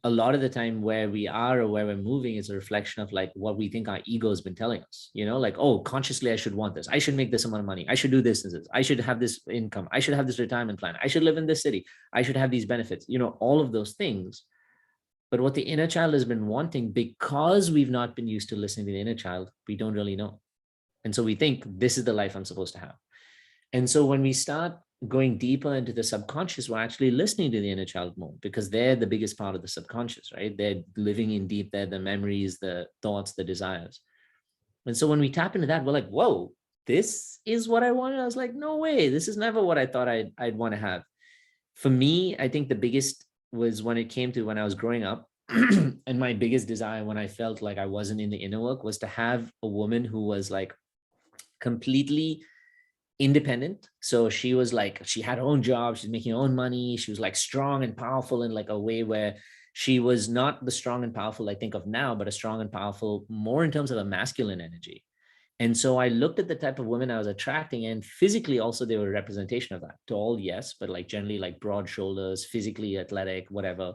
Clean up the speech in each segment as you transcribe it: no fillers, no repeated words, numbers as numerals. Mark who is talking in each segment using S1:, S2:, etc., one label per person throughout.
S1: a lot of the time where we are or where we're moving is a reflection of like what we think our ego has been telling us, like, oh, consciously I should want this, I should make this amount of money, I should do this and this, I should have this income, I should have this retirement plan, I should live in this city, I should have these benefits, all of those things. But what the inner child has been wanting, because we've not been used to listening to the inner child, we don't really know. And so we think this is the life I'm supposed to have. And so when we start going deeper into the subconscious, we're actually listening to the inner child more, because they're the biggest part of the subconscious, right? They're living in deep there, the memories, the thoughts, the desires. And so when we tap into that, we're like, whoa, this is what I wanted. I was like, no way, this is never what I thought I'd want to have. For me, I think the biggest was when it came to when I was growing up. And my biggest desire when I felt like I wasn't in the inner work was to have a woman who was like completely independent. So she was like, she had her own job, she's making her own money, she was like strong and powerful in like a way where she was not the strong and powerful I think of now, but a strong and powerful more in terms of a masculine energy. And so I looked at the type of women I was attracting, and physically also they were a representation of that. Tall, yes, but like generally like broad shoulders, physically athletic, whatever.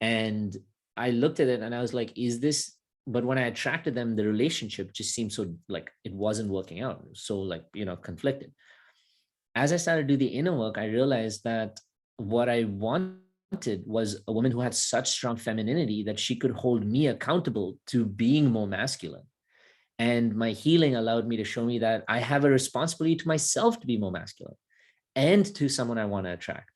S1: And I looked at it and I was like, is this, but when I attracted them, the relationship just seemed so like it wasn't working out. It was so like, conflicted. As I started to do the inner work, I realized that what I wanted was a woman who had such strong femininity that she could hold me accountable to being more masculine. And my healing allowed me to show me that I have a responsibility to myself to be more masculine and to someone I want to attract.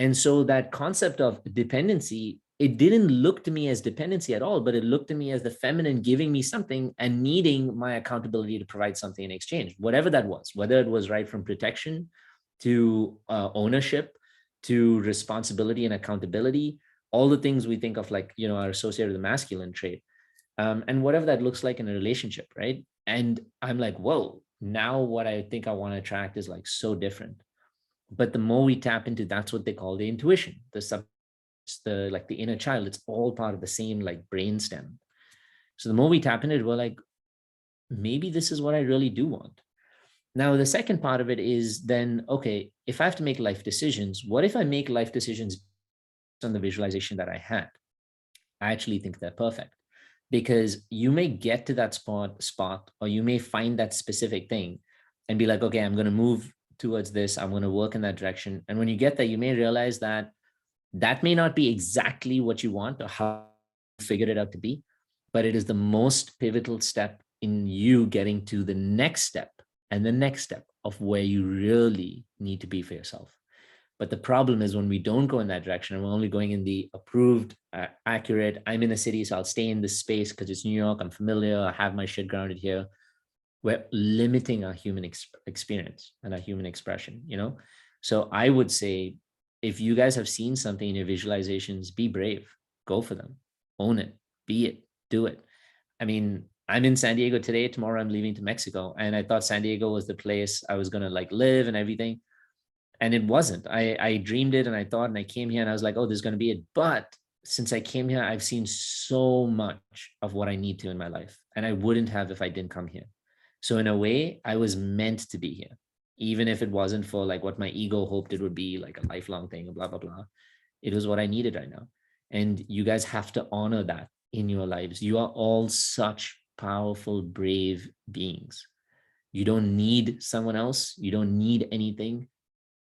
S1: And so that concept of dependency, it didn't look to me as dependency at all, but it looked to me as the feminine giving me something and needing my accountability to provide something in exchange, whatever that was, whether it was right from protection to ownership to responsibility and accountability, all the things we think of like, are associated with the masculine trait, and whatever that looks like in a relationship, right? And I'm like, whoa, now what I think I want to attract is like so different. But the more we tap into, that's what they call the intuition, the like the inner child. It's all part of the same like brain stem. So the more we tap into it, we're like, maybe this is what I really do want. Now the second part of it is then, okay, if I have to make life decisions, what if I make life decisions on the visualization that I had? I actually think they're perfect, because you may get to that spot, or you may find that specific thing and be like, okay, I'm going to move towards this, I'm going to work in that direction. And when you get there, you may realize that that may not be exactly what you want or how you figured it out to be, but it is the most pivotal step in you getting to the next step and the next step of where you really need to be for yourself. But the problem is when we don't go in that direction and we're only going in the approved, accurate, I'm in a city, so I'll stay in this space because it's New York, I'm familiar, I have my shit grounded here. We're limiting our human experience and our human expression. So I would say, if you guys have seen something in your visualizations, be brave, go for them, own it, be it, do it. I mean, I'm in San Diego today, tomorrow I'm leaving to Mexico, and I thought San Diego was the place I was going to like live and everything. And it wasn't. I dreamed it and I thought, and I came here and I was like, oh, this is going to be it. But since I came here, I've seen so much of what I need to in my life, and I wouldn't have if I didn't come here. So in a way, I was meant to be here, even if it wasn't for like what my ego hoped it would be, like a lifelong thing, blah, blah, blah. It was what I needed right now. And you guys have to honor that in your lives. You are all such powerful, brave beings. You don't need someone else. You don't need anything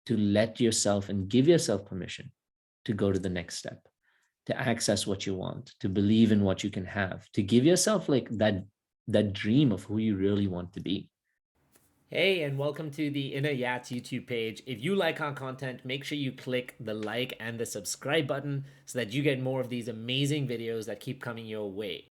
S1: to let yourself and give yourself permission to go to the next step, to access what you want, to believe in what you can have, to give yourself like that dream of who you really want to be. Hey, and welcome to the Inner Yats YouTube page. If you like our content, make sure you click the like and the subscribe button so that you get more of these amazing videos that keep coming your way.